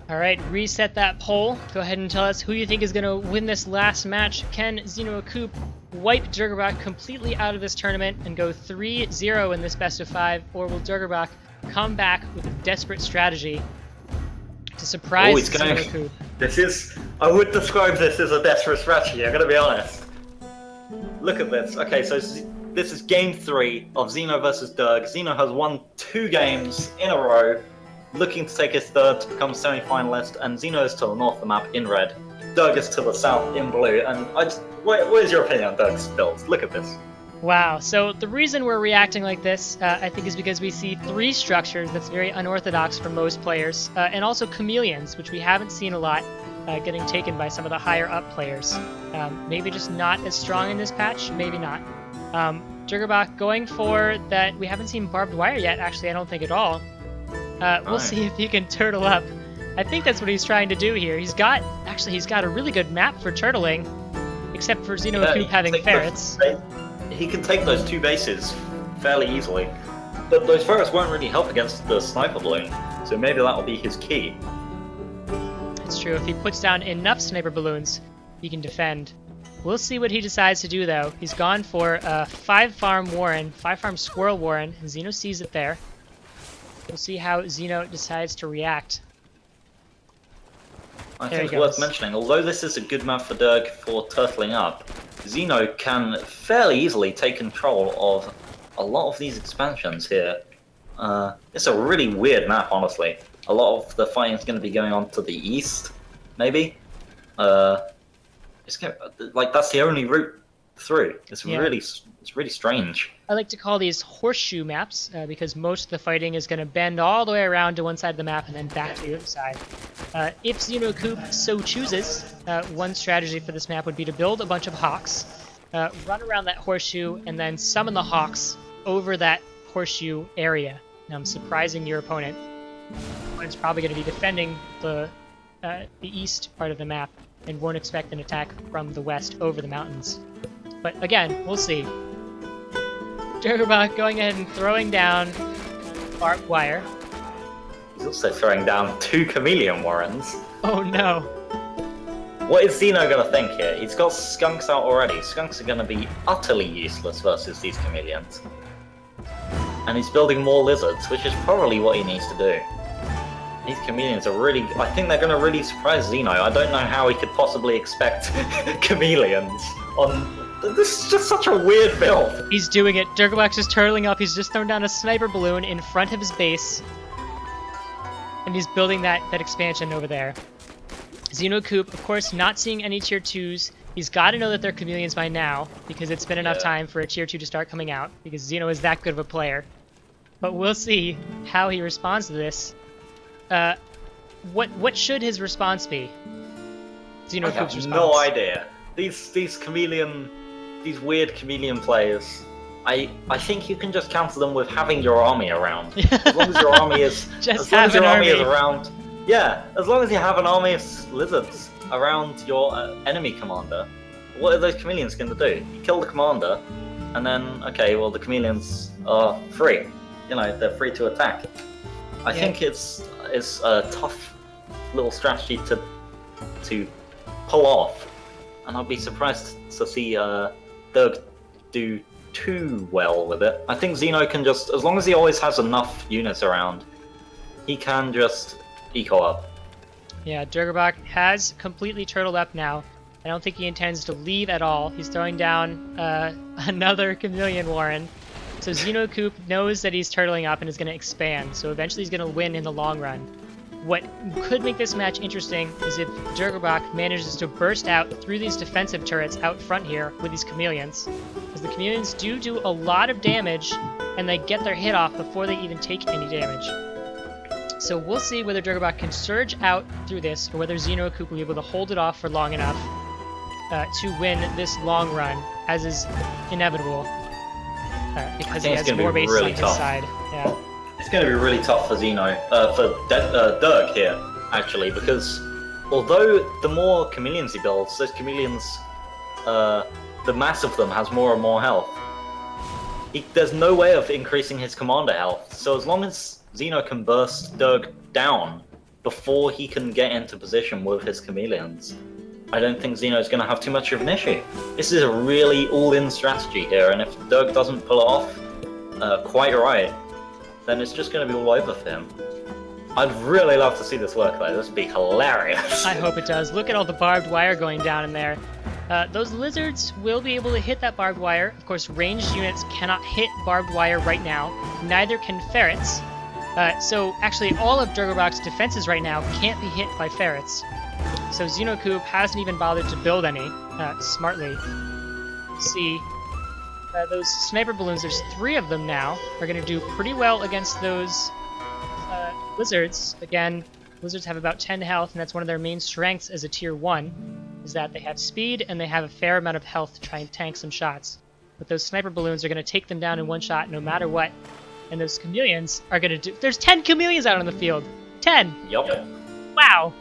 All right, reset that poll. Go ahead and tell us who you think is going to win this last match. Can ZenoAkoop wipe Durgrobach completely out of this tournament and go 3-0 in this best of 5, or will Durgrobach come back with a desperate strategy to surprise ZenoAkoop? I would describe this as a desperate strategy, I'm going to be honest. Look at this. Okay, so this is game 3 of Zeno versus Durg. Zeno has won 2 games in a row, looking to take his third to become semi-finalist, and Zeno is to the north of the map in red. Durg is to the south in blue, and what is your opinion on Durg's builds? Look at this. Wow, so the reason we're reacting like this, I think, is because we see 3 structures that's very unorthodox for most players, and also chameleons, which we haven't seen a lot, getting taken by some of the higher up players. Maybe just not as strong in this patch, maybe not. Durgrobach going for that, we haven't seen barbed wire yet, actually, I don't think at all. We'll see if he can turtle up. I think that's what he's trying to do here. He's got a really good map for turtling, except for ZenoAkoop having ferrets. He can take those 2 bases fairly easily, but those ferrets won't really help against the sniper balloon, so maybe that will be his key. It's true, if he puts down enough sniper balloons, he can defend. We'll see what he decides to do, though. He's gone for a 5-farm Warren, 5-farm Squirrel Warren, and Zeno sees it there. We'll see how Zeno decides to react. I think it's worth mentioning, although this is a good map for Durg for turtling up, Zeno can fairly easily take control of a lot of these expansions here. It's a really weird map, honestly. A lot of the fighting is going to be going on to the east, maybe. That's the only route through. It's really strange. I like to call these horseshoe maps because most of the fighting is going to bend all the way around to one side of the map and then back to the other side. If ZenoAkoop so chooses, one strategy for this map would be to build a bunch of hawks, run around that horseshoe, and then summon the hawks over that horseshoe area. Now, I'm surprising your opponent. It's probably going to be defending the east part of the map and won't expect an attack from the west over the mountains. But again, we'll see. Durgrobach going ahead and throwing down barbed wire. He's also throwing down 2 chameleon warrens. Oh no. What is Zeno going to think here? He's got skunks out already. Skunks are going to be utterly useless versus these chameleons. And he's building more lizards, which is probably what he needs to do. These chameleons are really... I think they're going to really surprise Zeno. I don't know how he could possibly expect chameleons on... This is just such a weird build. He's doing it. Durgrobach's just turtling up. He's just thrown down a sniper balloon in front of his base. And he's building that expansion over there. ZenoAkoop, of course, not seeing any tier 2s. He's got to know that they're chameleons by now, because it's been enough time for a tier 2 to start coming out, because Zeno is that good of a player. But we'll see how he responds to this. What should his response be? ZenoAkoop's response. No idea. These weird chameleon players. I think you can just counter them with having your army around. As long as your army is around. Yeah, as long as you have an army of lizards around your enemy commander, what are those chameleons going to do? You kill the commander, and then the chameleons are free. They're free to attack. I think it's a tough little strategy to pull off, and I'll be surprised to see Durg do too well with it. I think Zeno can just, as long as he always has enough units around, he can just eco up. Yeah, Durgrobach has completely turtled up now. I don't think he intends to leave at all. He's throwing down another chameleon warren. So ZenoAkoop knows that he's turtling up and is going to expand, so eventually he's going to win in the long run. What could make this match interesting is if Durgrobach manages to burst out through these defensive turrets out front here with these chameleons. Because the chameleons do a lot of damage, and they get their hit off before they even take any damage. So we'll see whether Durgrobach can surge out through this, or whether ZenoAkoop will be able to hold it off for long enough to win this long run, as is inevitable. Because he has more bases on his side. Yeah. It's going to be really tough for Durg here, actually, because although the more chameleons he builds, those chameleons, the mass of them has more and more health. There's no way of increasing his commander health, so as long as Zeno can burst Durg down before he can get into position with his chameleons, I don't think Zeno's going to have too much of an issue. This is a really all-in strategy here, and if Durg doesn't pull it off quite right, then it's just going to be all over for him. I'd really love to see this work though. This would be hilarious. I hope it does. Look at all the barbed wire going down in there. Those lizards will be able to hit that barbed wire. Of course, ranged units cannot hit barbed wire right now. Neither can ferrets. So actually, all of Durgrobach's defenses right now can't be hit by ferrets. So ZenoAkoop hasn't even bothered to build any, smartly. See, those sniper balloons, there's 3 of them now, are going to do pretty well against those lizards. Again, lizards have about 10 health, and that's one of their main strengths as a tier 1, is that they have speed and they have a fair amount of health to try and tank some shots. But those sniper balloons are going to take them down in one shot no matter what. And those chameleons are going to do... There's 10 chameleons out on the field! 10! Yup. Wow!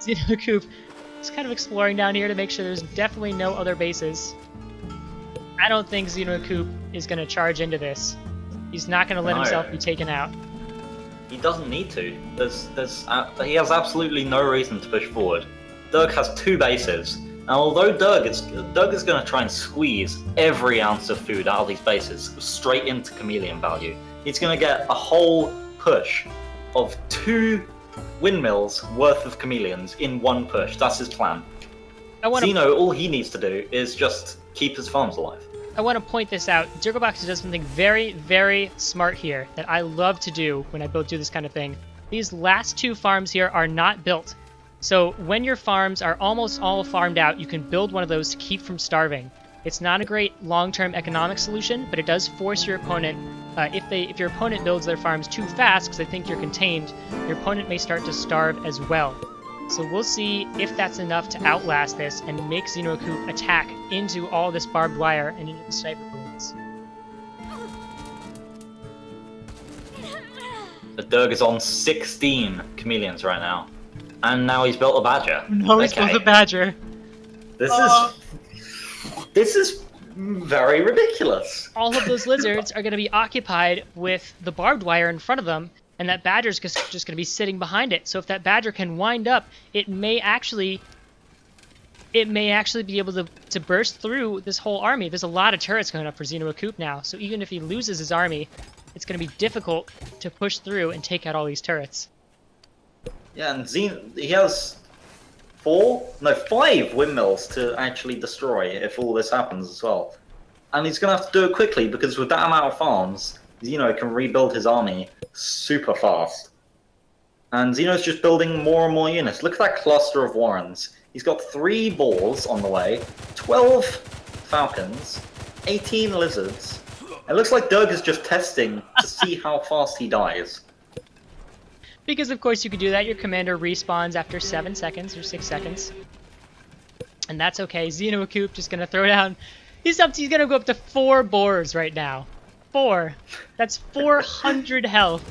ZenoAkoop is kind of exploring down here to make sure there's definitely no other bases. I don't think ZenoAkoop is going to charge into this. He's not going to let himself be taken out. He doesn't need to. He has absolutely no reason to push forward. Durg has 2 bases, and although Durg is going to try and squeeze every ounce of food out of these bases straight into chameleon value, he's going to get a whole push of 2 windmills worth of chameleons in one push. That's his plan. Zeno, all he needs to do is just keep his farms alive. I want to point this out. Durgrobach does something very, very smart here that I love to do when I do this kind of thing. These last 2 farms here are not built. So when your farms are almost all farmed out, you can build one of those to keep from starving. It's not a great long-term economic solution, but it does force your opponent, if your opponent builds their farms too fast because they think you're contained, your opponent may start to starve as well. So we'll see if that's enough to outlast this and make ZenoAkoop attack into all this barbed wire and into the sniper balloons. The Durg is on 16 chameleons right now. And now he's built a badger. No, he's built a badger. This is very ridiculous. All of those lizards are going to be occupied with the barbed wire in front of them, and that badger's just going to be sitting behind it. So if that badger can wind up, it may actually be able to burst through this whole army. There's a lot of turrets going up for ZenoAkoop now, so even if he loses his army, it's going to be difficult to push through and take out all these turrets. Yeah, and he has 5 windmills to actually destroy if all this happens as well. And he's going to have to do it quickly because with that amount of farms, Zeno can rebuild his army super fast. And Zeno's just building more and more units. Look at that cluster of warrens. He's got 3 boars on the way, 12 falcons, 18 lizards. It looks like Durg is just testing to see how fast he dies. Because of course you could do that. Your commander respawns after 7 seconds or 6 seconds. And that's okay. ZenoAkoop just gonna throw down... He's gonna go up to 4 boars right now. 4. That's 400 health.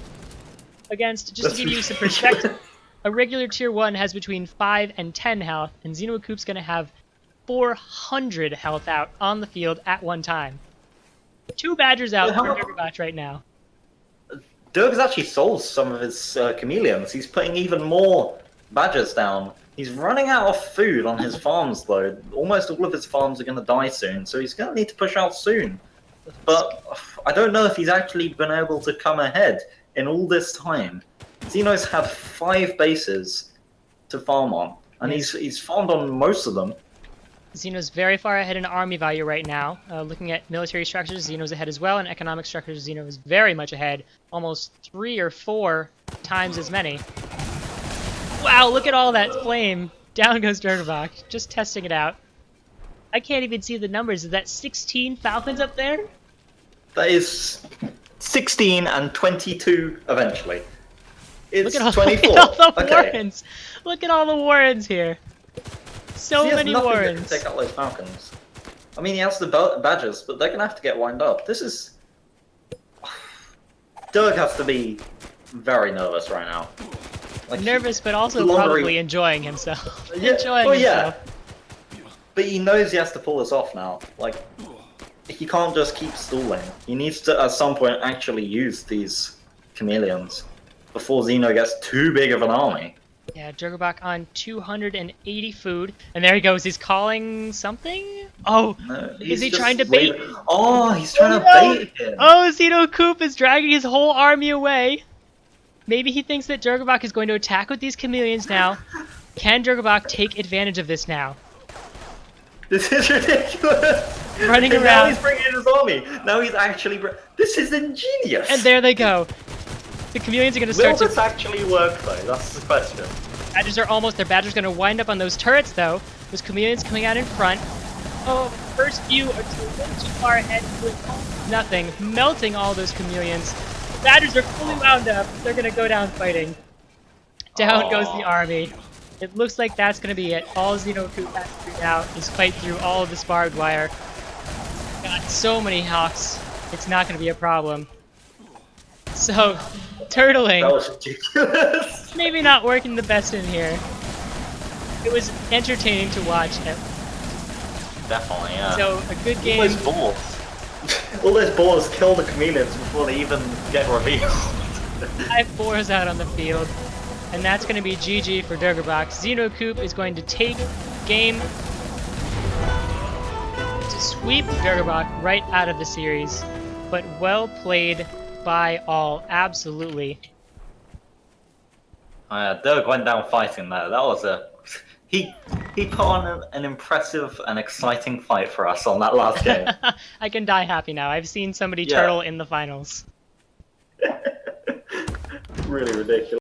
Against, just to give you some perspective, a regular tier 1 has between 5 and 10 health, and ZenoAkoop's gonna have 400 health out on the field at one time. 2 badgers out for Durgrobach right now. Durg's actually sold some of his chameleons. He's putting even more badgers down. He's running out of food on his farms, though. Almost all of his farms are going to die soon, so he's going to need to push out soon. But I don't know if he's actually been able to come ahead in all this time. Zeno's had 5 bases to farm on, and he's farmed on most of them. Zeno's very far ahead in army value right now. Looking at military structures, Zeno's ahead as well, and economic structures, Zeno is very much ahead. Almost 3 or 4 times as many. Wow, look at all that flame. Down goes Durgrobach, just testing it out. I can't even see the numbers. Is that 16 falcons up there? That is 16 and 22 eventually. It's look at 24. Look at all the warrens. Look at all the warrens here. So many warrens. To take out those falcons. I mean, he has the badgers, but they're gonna have to get wind up. This is... Durg has to be very nervous right now. Like, nervous, but also probably enjoying himself. Yeah, enjoying himself. But he knows he has to pull this off now. Like, he can't just keep stalling. He needs to, at some point, actually use these chameleons. before Zeno gets too big of an army. Yeah, Durgrobach on 280 food. And there he goes. He's calling something? Oh, No, is he just trying to bait? Oh, he's Oh, trying to no! bait him. Oh, ZenoAkoop is dragging his whole army away. Maybe he thinks that Durgrobach is going to attack with these chameleons now. Can Durgrobach take advantage of this now? This is ridiculous. Running and around. Now he's bringing in his army. Now he's actually. This is ingenious. And there they go. The chameleons are going to start Will this actually work though? That's the question. Badgers are almost there. Badgers going to wind up on those turrets though. Those chameleons coming out in front. Oh, first few are too far ahead with nothing, melting all those chameleons. The Badgers are fully wound up. They're going to go down fighting. Down goes the army. It looks like that's going to be it. All ZenoAkoop has to do now is fight through all of this barbed wire. Got so many hawks. It's not going to be a problem. So, turtling. That was ridiculous. Maybe not working the best in here. It was entertaining to watch. Definitely, yeah. So, a good game. All those balls. All those balls kill the chameleons before they even get revealed. 5 boars out on the field. And that's going to be GG for Durgrobach. ZenoAkoop is going to take game to sweep Durgrobach right out of the series. But well played by all, absolutely. Dirk went down fighting there. That was a... He put on an impressive and exciting fight for us on that last game. I can die happy now. I've seen somebody turtle in the finals. Really ridiculous.